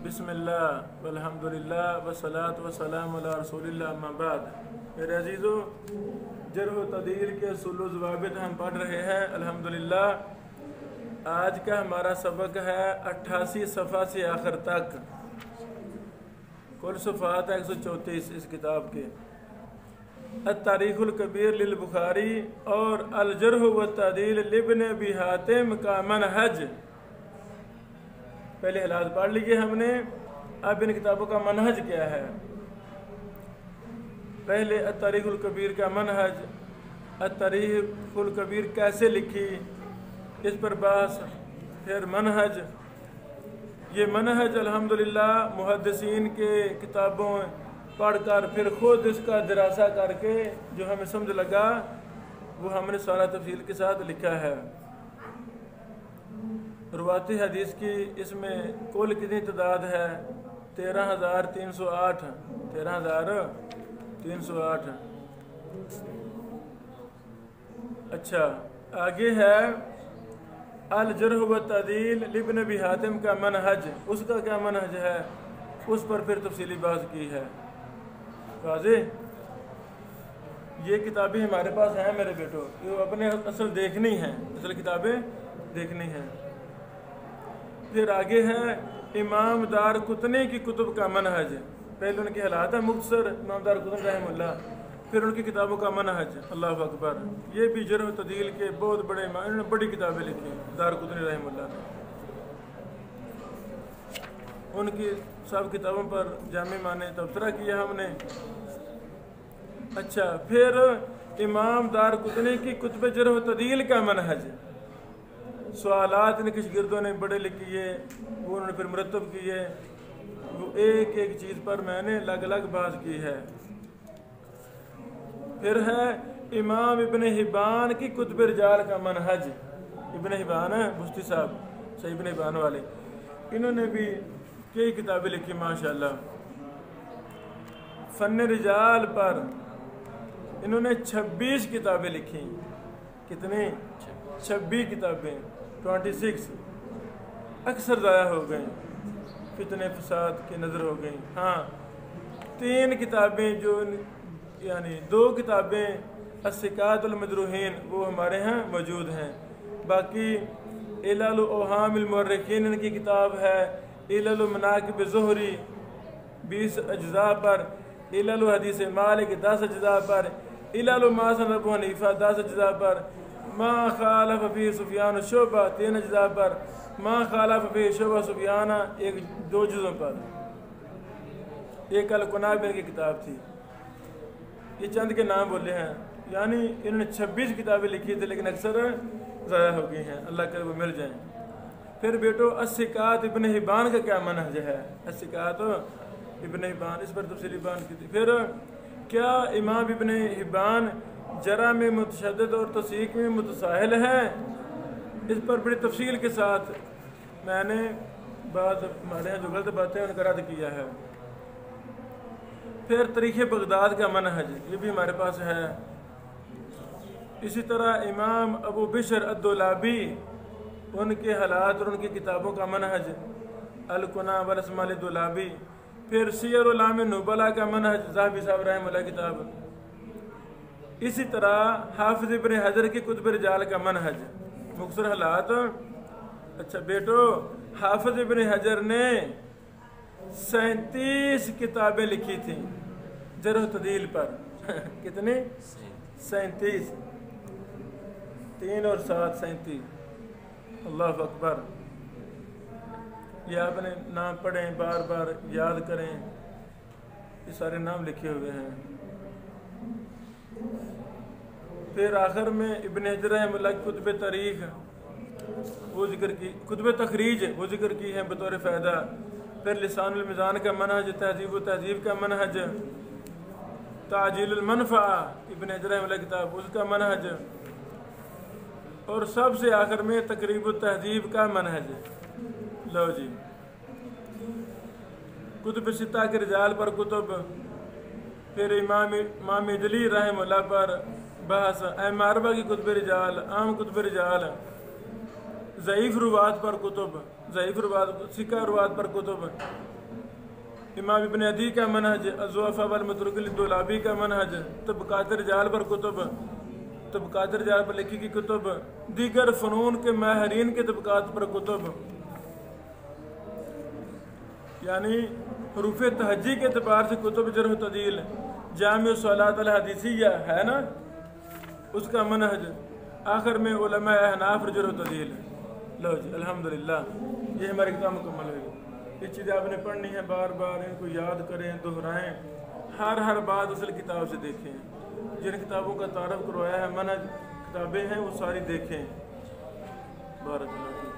बिस्मिल्लाह वल्हम्दुलिल्लाह वस्सलातु वस्सलामु अला रसूलिल्लाह अम्मा बाद। मेरे अजीज़ों, जर्ह व तदील के उसूल व ज़वाबित हम पढ़ रहे हैं अल्हम्दुलिल्लाह। आज का हमारा सबक है 88 सफ़ा से आखिर तक। कुल सफ़ात 134 इस किताब के। अत-तारीख़ुल कबीर लिल बुखारी और अल जर्ह व तदील लिब्न अबी हातिम का मनहज। पहले हालात पढ़ लिए हमने, अब इन किताबों का मनहज क्या है। पहले अत-तारीख़ुल कबीर का मनहज, अत-तारीख़ुल कबीर कैसे लिखी इस पर बहस, फिर मनहज। ये मनहज अल्हम्दुलिल्लाह मुहद्दिसीन के किताबों पढ़कर फिर ख़ुद इसका दरासा करके जो हमें समझ लगा वो हमने सारा तफसील के साथ लिखा है। रुवाती हदीस की इसमें कुल कितनी तादाद है? 13,308। 13,308। अच्छा, आगे है अल जर्ह व तदील लिब्न अबी हातिम का मनहज। उसका क्या मनहज है, उस पर फिर तफसीली बात की है। वाज़ेह। ये किताबें हमारे पास हैं मेरे बेटो, ये अपने असल देखनी हैं, असल किताबें देखनी हैं। फिर आगे है इमाम दार कुतनी की कुतुब का मनहज। पहले उनके हालात है मुख्तसर, इमाम दार कुतनी रहमतुल्लाह, फिर उनकी किताबों का मनहज। अल्लाह अकबर। ये भी जर्ह व तदील के बहुत बड़े, इन्होंने बड़ी किताबें लिखी दार कुतनी रहमतुल्लाह ने। उनकी सब किताबों पर जामे माने तबसरा किया हमने। अच्छा, फिर इमाम दार कुतनी की कुतुब जर्ह व तदील का मनहज। सवालात इनके शागिर्दों ने बड़े लिखिए, वो उन्होंने फिर मुरतब किए, वो एक एक चीज़ पर मैंने अलग अलग बात की है। फिर है इमाम इब्न हिब्बान की कुतुब रिजाल का मनहज। इब्न हिब्बान है बुस्ती साहब, सही इब्न हिब्बान वाले, इन्होंने भी कई किताबें लिखी माशाल्लाह। फ़न रिजाल पर इन्होंने 26 किताबें लिखी। कितनी? 26 किताबें, 26। अक्सर ज़ाया हो गई, फितने फसाद की नज़र हो गई। हाँ, 3 किताबें जो यानी 2 किताबें अस्सिकातुल मजरूहीन वो हमारे यहाँ मौजूद हैं। बाकी इलाल ओहामिल मुअर्रिखीन इनकी किताब है, इलाल मनाकिब ज़ुहरी 20 अज्जा पर, इलाल हदीस मालिक 10 अज्जा पर, इलाल मासन अबू हनीफा 10 अज्जा पर, मा खालफ फी सुफियान शोबा 3 अज्जा पर, मा खालफ फी शोबा सुफियाना 1-2 जुज़ों पर। एक अल-कुनाब इनकी किताब थी। ये चंद के नाम बोले हैं, यानी इन्होंने 26 किताबें लिखी थी, लेकिन अक्सर ज़ाया हो गई हैं। अल्लाह करे वो मिल जाएँ। फिर बेटो अस्सिकात इब्न हिब्बान का क्या मनहज है? अस्सिकात इब्न हिब्बान, इस पर तफसीली बात की थी। फिर क्या इमाम इब्न हिब्बान जरा में मुतशद्दिद और तस्दीक में मुतसाहिल है? इस पर बड़ी तफसील के साथ मैंने बात हमारे यहाँ जो गलत बातें उनका रद्द किया है। फिर तारीख़ बगदाद का मनहज, ये भी हमारे पास है। इसी तरह इमाम अबू बिशर अद्दुलाबी, उनके हालात और उनकी किताबों का मनहज, अल-कुना वल अस्माल दुलाबी। फिर सियर उलाम नुबला का मनहज, ज़ाहबी साहब रहमतुल्लाह किताब। इसी तरह हाफिज़ इब्न हजर की कुतुब रिजाल का मनहज, मुख्तसर हालात। अच्छा बेटो, हाफिज़ इब्न हजर ने 37 किताबें लिखी थी जर्ह तदील पर। कितनी? 37। 3 और 7 37। अल्लाह अकबर। ये आपने नाम पढ़ें, बार बार याद करें, ये सारे नाम लिखे हुए हैं। फिर आखिर में इब्न हजर रहमतुल्लाह की कुतुब तारीख़ वो जिक्र की, कुतुब तखरीज वो जिक्र की है बतौर फ़ायदा। फिर लिसानुल मीज़ान का मनहज, तहज़ीब व तहज़ीब का मनहज, ताजीलुल मनफ़ा इब्न हजर रहमतुल्लाह किताब उसका मनहज, और सबसे आखिर में तक़रीबुत तहज़ीब का मनहज। लो जी, कुतुब सित्ता के रिजाल पर कुतुब। फिर इमाम इजली रहमतुल्लाह पर बहस, अरबा की कुतुब रिजाल, आम कुतुब रिजाल, ضعیف روات پر کتب، ضعیف روات سکہ روات پر کتب، امام ابن عدی کا منہج، الضعفاء والمتروک للدولابی کا منہج، طبقات رجال پر کتب، طبقات رجال پر لکھی کی کتب، دیگر فنون کے ماہرین کے طبقات پر کتب، یعنی حروف تہجی کے اعتبار سے کتب جرح و تعدیل، جامع الصلاۃ الحدیثیہ ہے نا اس کا منہج، آخر میں علماء احناف جرح و تعدیل۔ لو جی الحمدللہ یہ ہماری کتاب مکمل ہوئی۔ یہ چیزیں آپ نے پڑھنی ہے، بار بار ان کو یاد کریں، دہرائیں، ہر بات اصل کتاب سے دیکھیں، جن کتابوں کا تعارف کروایا ہے منہج کتابیں ہیں وہ ساری دیکھیں۔ بارک اللہ۔